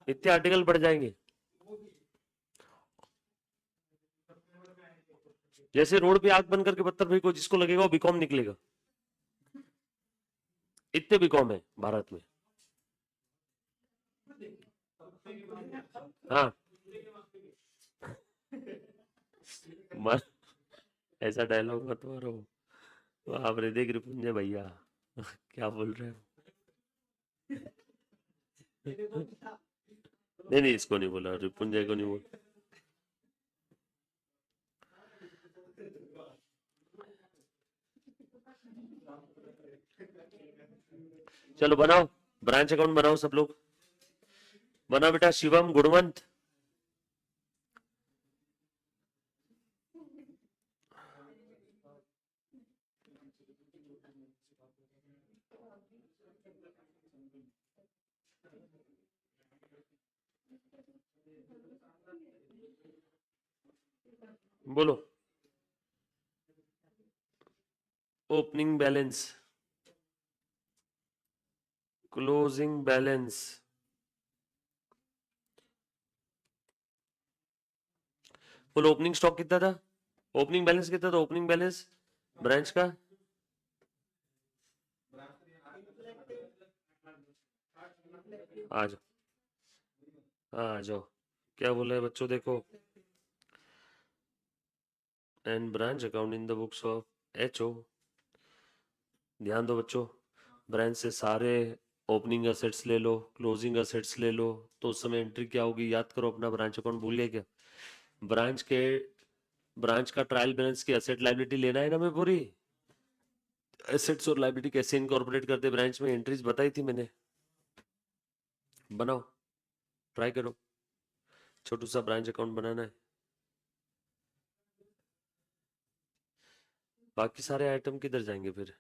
इतने आर्टिकल बढ़ जाएंगे। जैसे रोड पे आग बंद करके पत्थर फेंको, जिसको लगेगा वो बीकॉम निकलेगा। इतने बीकॉम है भारत में। हाँ, ऐसा डायलॉग मत मारो। बाप रे, देख रिपुंजय भैया क्या बोल रहे हो। नहीं नहीं, इसको नहीं बोला, रिपुंजय को नहीं बोला। चलो बनाओ, ब्रांच अकाउंट बनाओ सब लोग। बना बेटा शिवम, गुणवंत। बोलो। Opening balance, closing balance. बोलो ओपनिंग स्टॉक कितना था, ओपनिंग बैलेंस कितना था, ओपनिंग बैलेंस ब्रांच का। आ जाओ, हाँ आ जाओ। क्या बोला है बच्चों, देखो। And branch account in the books of HO. ध्यान दो बच्चों, ब्रांच से सारे ओपनिंग असेट्स ले लो, क्लोजिंग असेट्स ले लो, तो उस समय एंट्री क्या होगी याद करो अपना। ब्रांच अकाउंट भूल गए क्या? ब्रांच के, ब्रांच का ट्रायल बैलेंस की असेट लाइबिलिटी लेना है ना मैं पूरी। एसेट्स और लाइबिलिटी कैसे इनकॉर्पोरेट करते ब्रांच में, एंट्रीज बताई थी मैंने। बनाओ, ट्राई करो। छोटू सा ब्रांच अकाउंट बनाना है। बाकी सारे आइटम किधर जाएंगे फिर?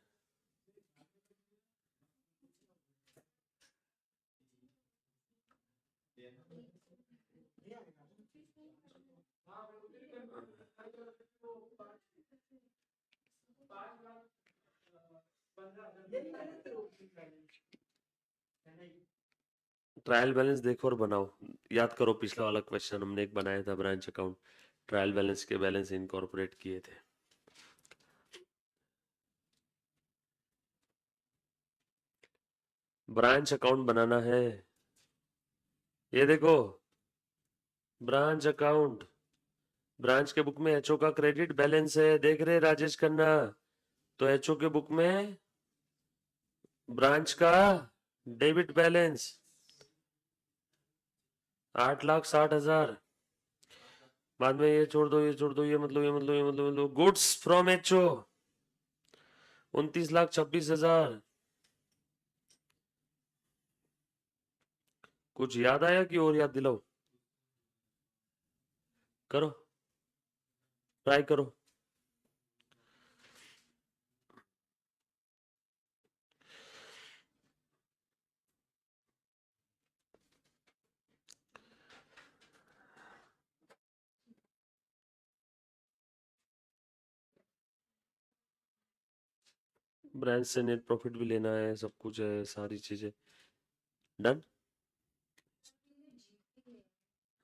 ट्रायल बैलेंस देखो और बनाओ। याद करो पिछला वाला क्वेश्चन हमने एक बनाया था, ब्रांच अकाउंट ट्रायल बैलेंस के बैलेंस इनकॉर्पोरेट किए थे। ब्रांच अकाउंट बनाना है, ये देखो ब्रांच अकाउंट ब्रांच के बुक में एचओ का क्रेडिट बैलेंस है, देख रहे राजेश खन्ना? तो एचओ के बुक में ब्रांच का डेबिट बैलेंस 8,60,000। बाद में ये छोड़ दो, ये छोड़ दो, ये मतलब, ये मतलब, ये मतलब, ये मतलब गुड्स फ्रॉम एचओ 29,26,000। कुछ याद आया कि और याद दिलाओ? करो, ट्राई करो। ब्रांच से नेट प्रॉफिट भी लेना है, सब कुछ है, सारी चीजें डन।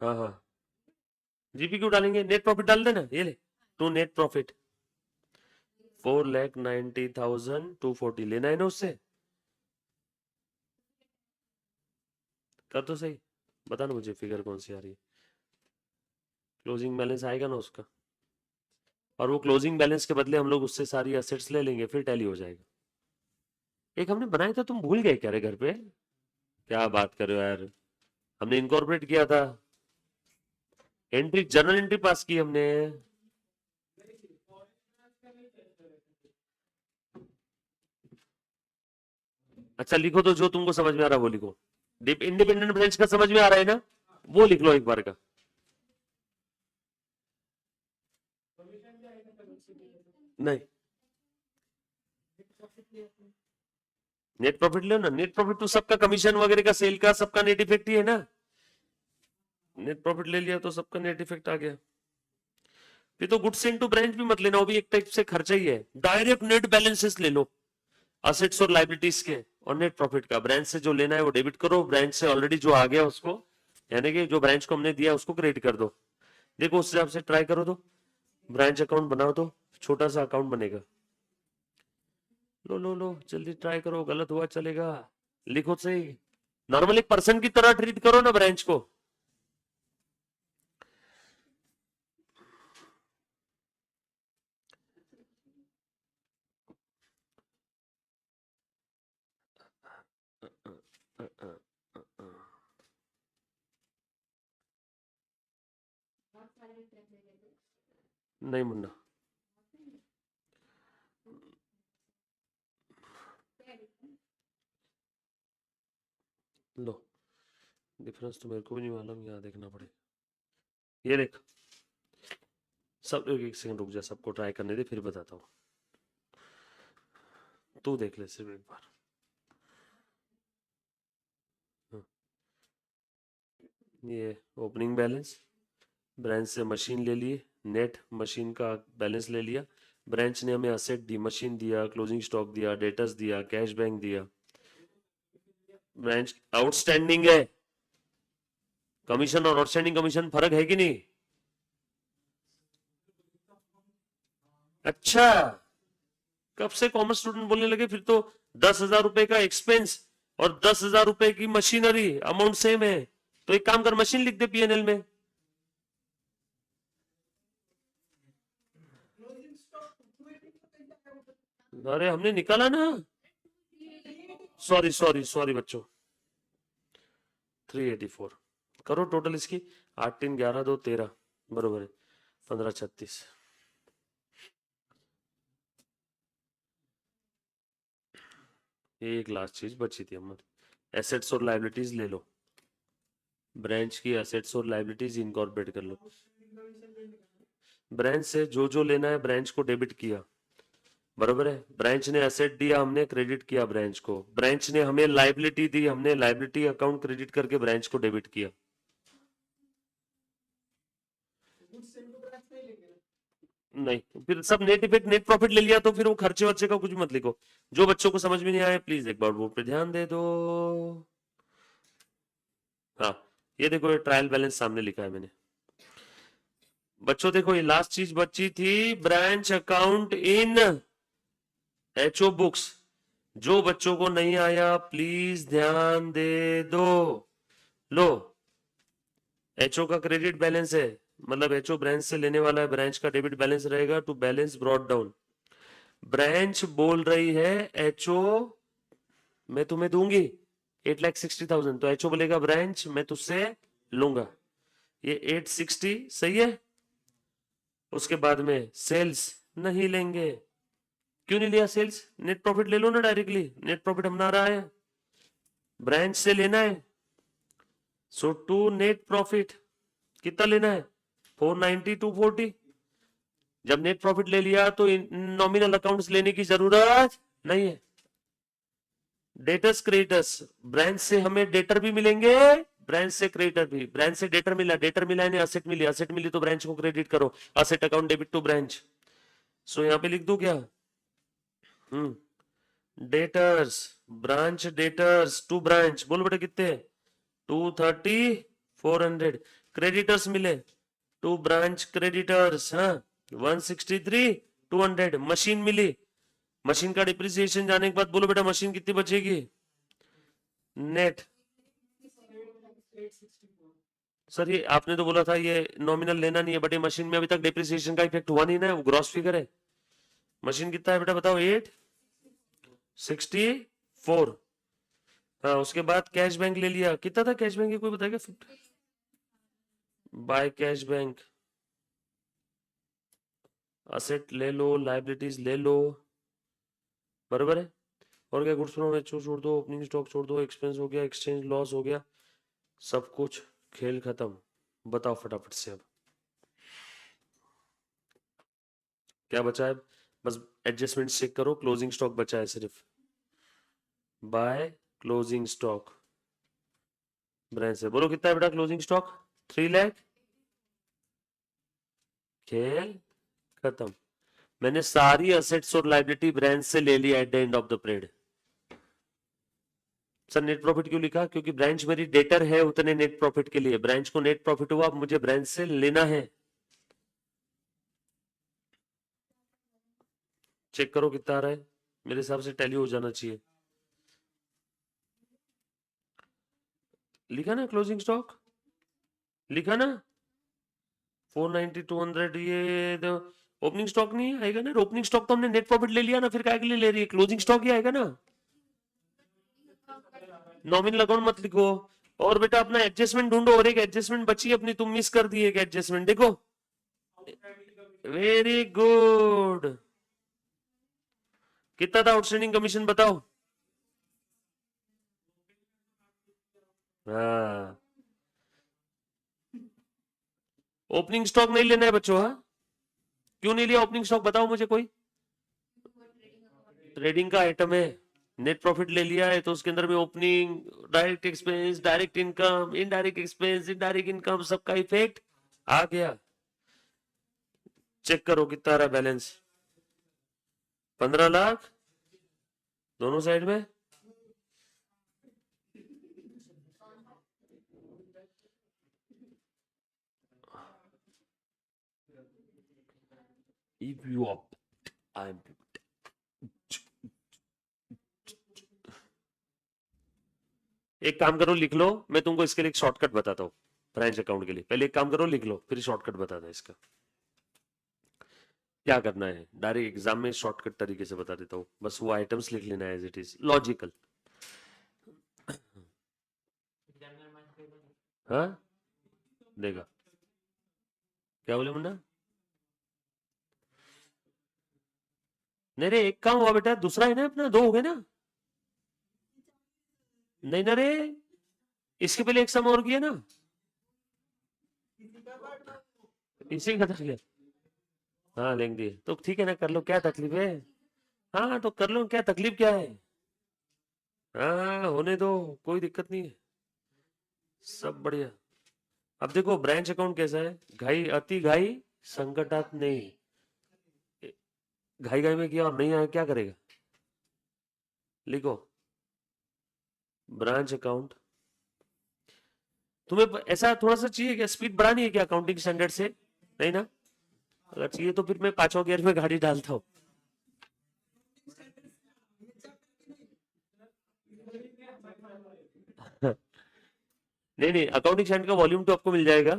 हाँ हाँ, जीपी क्यों डालेंगे, नेट प्रॉफिट डाल देना, ये ले। टू नेट प्रॉफिट 4,90,240 लेना है ना उससे। कर तो सही, बता ना मुझे फिगर कौन सी आ रही है। क्लोजिंग बैलेंस आएगा ना उसका, और वो क्लोजिंग बैलेंस के बदले हम लोग उससे सारी एसेट्स ले लेंगे, फिर टैली हो जाएगा। एक हमने बनाया था, तुम भूल गए क्या रे घर पे? क्या बात कर रहे हो यार, हमने इनकॉर्पोरेट किया था, एंट्री जर्नल एंट्री पास की हमने। अच्छा लिखो तो, जो तुमको समझ में आ रहा है वो लिखो। इंडिपेंडेंट ब्रांच का समझ में आ रहा है ना, वो लिख लो एक बार का। नहीं, नेट प्रॉफिट लो ना, नेट प्रॉफिट तो सबका कमीशन वगैरह का, सेल का, सबका नेट इफेक्ट ही है ना। नेट प्रॉफिट ले लिया तो सबका नेट इफेक्ट आ गया। फिर तो गुड्स इनटू ब्रांच भी मत लेना, वो भी एक टाइप से खर्चा ही है। डायरेक्ट नेट बैलेंसेस ले लो, असेट्स और लाइबिलिटीज के और नेट प्रॉफिट का। ब्रांच से जो लेना है वो डेबिट करो, ब्रांच से ऑलरेडी जो आ गया उसको, यानी कि जो ब्रांच को हमने दिया उसको क्रेडिट कर दो। देखो उस हिसाब से ट्राई करो तो, ब्रांच अकाउंट बनाओ तो छोटा सा अकाउंट बनेगा। लो लो लो, जल्दी ट्राई करो, गलत हुआ चलेगा, लिखो सही। नॉर्मल एक पर्सन की तरह ट्रीट करो ना ब्रांच को। नहीं मुन्ना, लो, डिफरेंस तो मेरे को भी नहीं मालूम, यहाँ देखना पड़ेगा। ये देख, सब एक सेकंड रुक जा, सबको ट्राई करने दे फिर बताता हूँ। तू देख ले सिर्फ एक बार। हाँ, ये ओपनिंग बैलेंस, ब्रांच से मशीन ले लिए, नेट मशीन का बैलेंस ले लिया। ब्रांच ने हमें असेट दी, मशीन दिया, क्लोजिंग स्टॉक दिया, डेटर्स दिया, कैश बैंक दिया। ब्रांच आउटस्टैंडिंग है, कमीशन और आउटस्टैंडिंग कमीशन फर्क है कि नहीं? अच्छा, कब से कॉमर्स स्टूडेंट बोलने लगे फिर तो? 10,000 रुपए का एक्सपेंस और 10,000 रुपए की मशीनरी, अमाउंट सेम है। तो एक काम कर, मशीन लिख दे पीएनएल में। अरे हमने निकाला ना, सॉरी सॉरी सॉरी बच्चों, 384 करो टोटल इसकी। 8 3 11 2 13 बरोबर है, 15 36। एक लास्ट चीज बची थी हमारी, एसेट्स और लाइबिलिटीज ले लो। ब्रांच की एसेट्स और लाइबिलिटीज इनकॉर्पोरेट कर लो। ब्रांच से जो जो लेना है ब्रांच को डेबिट किया, बरोबर है। ब्रांच ने एसेट दिया, हमने क्रेडिट किया ब्रांच को। ब्रांच ने हमें लाइबिलिटी दी, हमने लाइबिलिटी अकाउंट क्रेडिट करके ब्रांच को डेबिट किया। नहीं, फिर सब नेट इफेक्ट, नेट प्रॉफिट ले लिया तो फिर वो खर्चे वर्चे का कुछ मत लिखो। जो बच्चों को समझ में नहीं आया प्लीज एक बार बोर्ड पे ध्यान दे दो। हाँ, ये देखो, ये ट्रायल बैलेंस सामने लिखा है मैंने। बच्चों देखो, ये लास्ट चीज बची थी, branch account in HO books. जो बच्चों को नहीं आया प्लीज ध्यान दे दो। लो, एचओ का क्रेडिट बैलेंस है, मतलब एचओ ब्रांच से लेने वाला है, ब्रांच का डेबिट बैलेंस रहेगा to balance brought down. Branch बोल रही है एचओ मैं तुम्हें दूंगी 8,60,000, तो एचओ बोलेगा ब्रांच मैं तुझसे लूंगा ये 860, सही है। उसके बाद में सेल्स नहीं लेंगे, क्यों नहीं लिया सेल्स? नेट प्रॉफिट ले लो ना डायरेक्टली, नेट प्रॉफिट हम ना रहा है, ब्रांच से लेना है। सो टू नेट प्रॉफिट कितना लेना है? 490 240। जब नेट प्रॉफिट ले लिया तो नॉमिनल अकाउंट्स लेने की जरूरत नहीं है। डेटर्स क्रेडिटर्स, ब्रांच से हमें डेटर भी मिलेंगे, ब्रांच से क्रेडिटर भी। ब्रांच से डेटर मिला, डेटर मिला यानी असेट मिली, असेट मिली तो ब्रांच को क्रेडिट करो, asset account debit to branch. So यहां पे लिख दू क्या? Debtors, branch debtors to branch, बोलो बेटा कितने? 230 400। क्रेडिटर्स मिले टू ब्रांच क्रेडिटर्स, हाँ 163 200। मशीन मिली, मशीन का डिप्रिसिएशन जाने के बाद बोलो बेटा मशीन कितनी बचेगी नेट? सर ये आपने तो बोला था ये नॉमिनल लेना नहीं है, बट ये मशीन में अभी तक डिप्रिसिएशन का इफेक्ट हुआ नहीं ना, वो ग्रॉस फिगर है। मशीन कितना है बेटा बताओ? 864। हाँ उसके बाद कैश बैंक ले लिया, कितना था कैश बैंक? ये कोई बताएगा? बाय कैश बैंक, असेट ले लो, लाइबिलिटीज ले लो, बराबर है। और क्या? गुड्स फ्रॉम एचओ छोड़ दो, ओपनिंग स्टॉक छोड़ दो, एक्सपेंस हो गया, एक्सचेंज लॉस हो गया, सब कुछ, खेल खत्म। बताओ फटाफट से अब क्या बचा है? बस एडजस्टमेंट चेक करो, क्लोजिंग स्टॉक बचा है सिर्फ, बाय क्लोजिंग स्टॉक ब्रांच से। बोलो कितना है बेटा क्लोजिंग स्टॉक? 3 लाख। खेल खत्म। मैंने सारी असेट्स और लाइबिलिटी ब्रांच से ले ली at the end of the period. Sir net profit क्यों लिखा? क्योंकि ब्रांच मेरी डेटर है उतने नेट प्रॉफिट के लिए, ब्रांच को नेट प्रॉफिट हुआ, अब मुझे ब्रांच से लेना है। चेक करो कितना आ रहा है, मेरे हिसाब से टैली हो जाना चाहिए। लिखा ना क्लोजिंग स्टॉक, लिखा ना 490 200, ये तो ओपनिंग स्टॉक नहीं आएगा ना? ओपनिंग स्टॉक तो हमने नेट प्रॉफिट ले लिया ना, फिर काय के लिए ले रही है? क्लोजिंग स्टॉक ही आएगा ना। नॉमिनल अकाउंट मत लिखो। और बेटा अपना एडजस्टमेंट ढूंढो, और एक एडजस्टमेंट बची है अपनी, तुम मिस कर दी एक एडजस्टमेंट, देखो। Very good. कितना था आउटस्टैंडिंग कमीशन बताओ? हाँ ओपनिंग स्टॉक नहीं लेना है बच्चों, हाँ? क्यों नहीं लिया ओपनिंग स्टॉक बताओ मुझे कोई? ट्रेडिंग का आइटम है, नेट प्रॉफिट ले लिया है तो उसके अंदर में opening, direct expense, direct income, indirect expense, indirect income, सबका इफेक्ट आ गया। चेक करो कितना आ रहा बैलेंस? 15 लाख दोनों साइड में। If you are, I'm एक काम करो लिख लो, मैं तुमको इसके लिए एक शॉर्टकट बताता हूँ ब्रांच अकाउंट के लिए। पहले एक काम करो लिख लो, फिर शॉर्टकट बताता इसका क्या करना है। डायरेक्ट एग्जाम में शॉर्टकट तरीके से बता देता हूँ, बस वो आइटम्स लिख लेना है एज इट इज लॉजिकल। हाँ देगा, क्या बोले मुन्ना? नहीं रे एक काम हुआ बेटा, दूसरा है ना अपना, दो हो गए ना? नहीं ना रे, इसके पहले एक सम और किया ना, इसी का था। हाँ लेंगे तो ठीक है ना, कर लो, क्या तकलीफ है? हाँ तो कर लो, क्या तकलीफ क्या है? हाँ होने दो, कोई दिक्कत नहीं है, सब बढ़िया। अब देखो ब्रांच अकाउंट कैसा है, घाई अति घाई संकटात नहीं, घाई घाई में किया और नहीं आया क्या करेगा? लिखो ब्रांच अकाउंट। तुम्हें ऐसा थोड़ा सा चाहिए क्या, स्पीड बढ़ानी है क्या अकाउंटिंग स्टैंडर्ड से? नहीं ना? अगर चाहिए तो फिर मैं 5वां गियर में गाड़ी डालता हूँ। नहीं नहीं, अकाउंटिंग स्टैंडर्ड का वॉल्यूम तो आपको मिल जाएगा,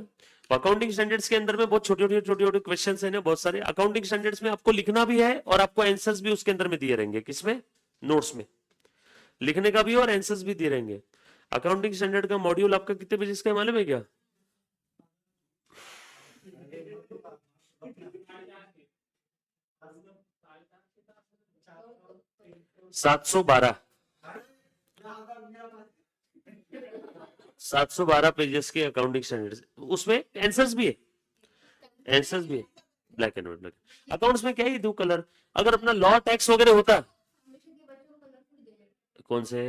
अकाउंटिंग स्टैंडर्ड्स के अंदर में बहुत छोटे छोटे क्वेश्चंस हैं ना, बहुत सारे। अकाउंटिंग स्टैंडर्ड्स में आपको लिखना भी है और आपको आंसर्स भी उसके अंदर में दिए रहेंगे। किसमें? नोट्स में लिखने का भी और आंसर्स भी दिए रहेंगे। अकाउंटिंग स्टैंडर्ड का मॉड्यूल आपका कितने पेजेस का है मालूम है क्या? 712 712 पेजेस के अकाउंटिंग स्टैंडर्ड्स, उसमें आंसर्स भी है, आंसर्स भी है, ब्लैक एंड व्हाइट। अकाउंट्स में क्या है, दो कलर। अगर अपना लॉ टैक्स वगैरह होता, कौन से?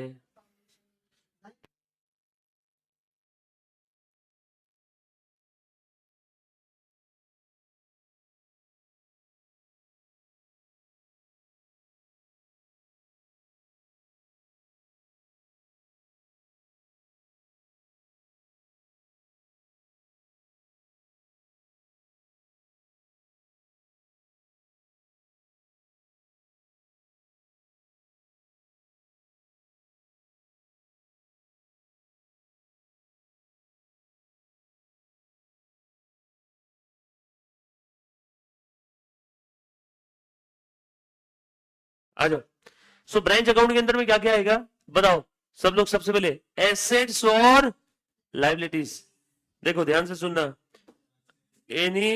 आ जाओ। सो ब्रांच अकाउंट के अंदर में क्या क्या आएगा बताओ सब लोग। सबसे पहले एसेट्स और लाइबिलिटीज। देखो ध्यान से सुनना। Any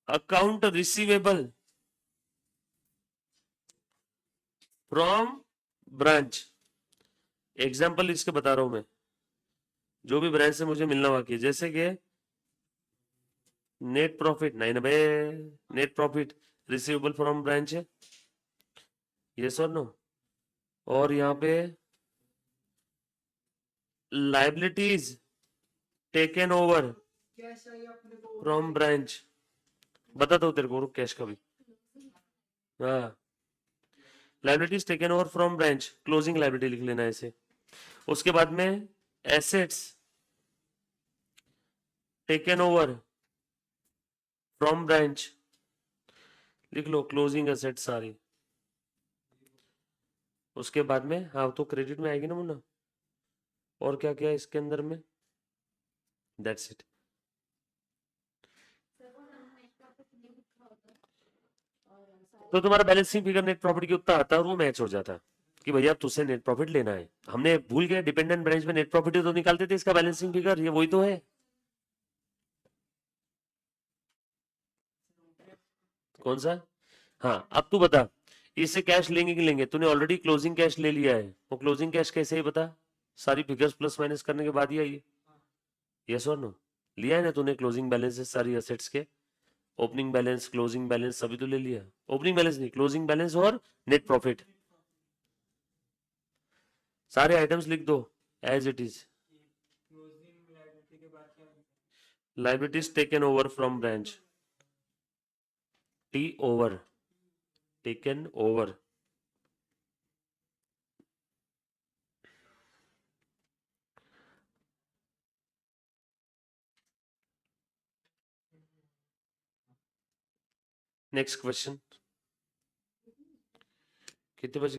account receivable from branch. Example इसके बता रहा हूं मैं, जो भी ब्रांच से मुझे मिलना बाकी है। जैसे कि नेट प्रॉफिट, नहीं ना बे, net profit receivable from branch है, यस और नो। और यहाँ पे लाइबिलिटीज टेकन ओवर कैश चाहिए अपने को फ्रॉम ब्रांच। बताता हूँ तेरे को, रुक, कैश का भी। हाँ, liabilities taken over from branch, closing liability लिख लेना ऐसे। उसके बाद में assets taken over from branch, लिख लो क्लोजिंग एसेट सारी। उसके बाद में हाँ तो क्रेडिट में आएगी ना मुन्ना। और क्या क्या है इसके अंदर में, दैट्स इट। तो तुम्हारा बैलेंसिंग फिगर नेट प्रॉफिट की उतना आता और वो मैच हो जाता कि भैया अब तुझसे नेट प्रॉफिट लेना है। हमने भूल गए डिपेंडेंट ब्रांच में नेट प्रॉफिट तो निकालते थे, इसका बैलेंसिंग फिगर ये वही तो है। कौन सा? हाँ अब तू बता, इससे कैश लेंगे कि लेंगे? तूने ऑलरेडी क्लोजिंग कैश ले लिया है, वो क्लोजिंग कैश कैसे है बता? सारी फिगर्स प्लस माइनस करने के बाद ही आई, यस और नो? लिया है ना तूने क्लोजिंग बैलेंस सारी एसेट्स के? ओपनिंग बैलेंस, क्लोजिंग बैलेंस सभी तो ले लिया। ओपनिंग बैलेंस नहीं, क्लोजिंग बैलेंस और नेट प्रॉफिट, सारे आइटम्स लिख दो as it is. Liabilities taken over from branch, T over, taken over. Next question, कितने बजे?